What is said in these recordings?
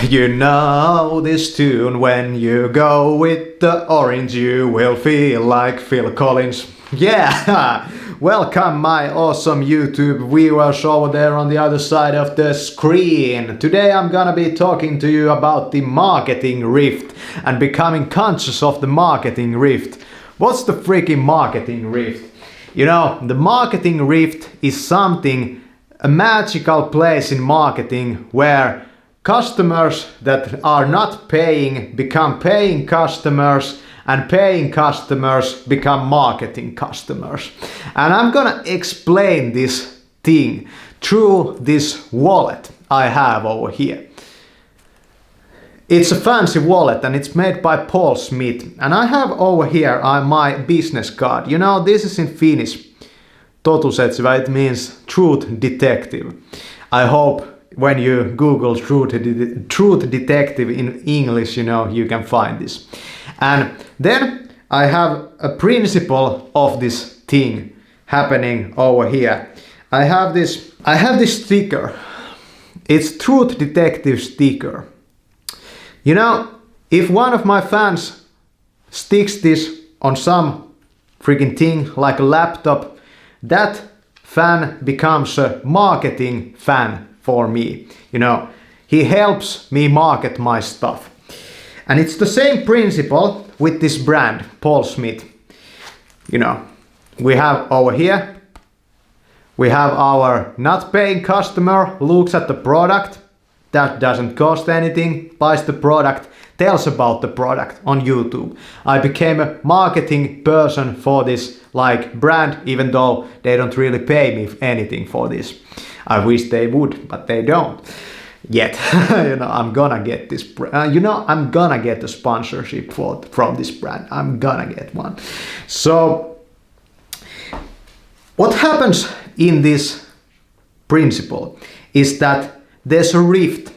You know this tune, when you go with the orange you will feel like Phil Collins. Yeah! Welcome my awesome YouTube viewers over there on the other side of the screen. Today I'm gonna be talking to you about the marketing rift and becoming conscious of the marketing rift. What's the freaking marketing rift? You know, the marketing rift is something, a magical place in marketing where customers that are not paying become paying customers, and paying customers become marketing customers. And I'm gonna explain this thing through this wallet I have over here. It's a fancy wallet and it's made by Paul Smith. And I have over here my business card. You know, this is in Finnish. Totuusetsivä, it means truth detective. I hope when you Google truth detective in English, you know, you can find this. And then I have a principle of this thing happening over here. I have this sticker. It's truth detective sticker. You know, if one of my fans sticks this on some freaking thing like a laptop, that fan becomes a marketing fan for me. You know, he helps me market my stuff. And it's the same principle with this brand, Paul Smith. You know, we have over here, we have our not paying customer, looks at the product, that doesn't cost anything, buys the product, tells about the product on YouTube. I became a marketing person for this like brand, even though they don't really pay me anything for this. I wish they would, but they don't yet. You know, I'm gonna get this. I'm gonna get a sponsorship from this brand. I'm gonna get one. So, what happens in this principle is that there's a rift.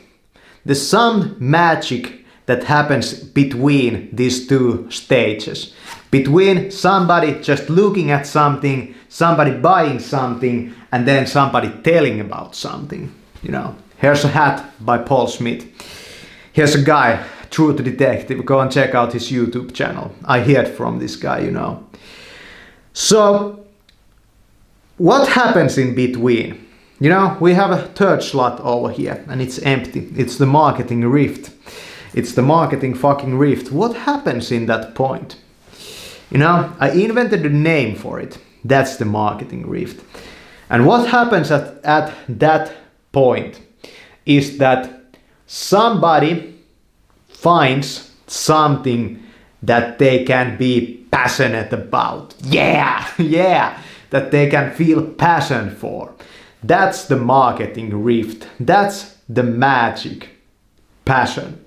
There's some magic that happens between these two stages. Between somebody just looking at something, somebody buying something, and then somebody telling about something. You know, here's a hat by Paul Smith. Here's a guy, Truth Detective. Go and check out his YouTube channel. I heard from this guy, you know. So, what happens in between? You know, we have a third slot over here and it's empty. It's the marketing rift. It's the marketing fucking rift. What happens in that point? You know, I invented a name for it. That's the marketing rift. And what happens at that point is that somebody finds something that they can be passionate about. Yeah, that they can feel passion for. That's the marketing rift. That's the magic. Passion.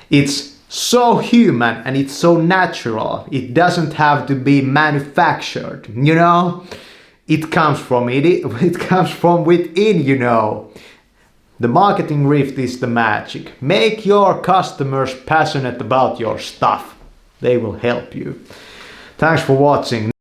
It's so human and it's so natural. It doesn't have to be manufactured, you know? It comes from it comes from within, you know. The marketing rift is the magic. Make your customers passionate about your stuff. They will help you. Thanks for watching.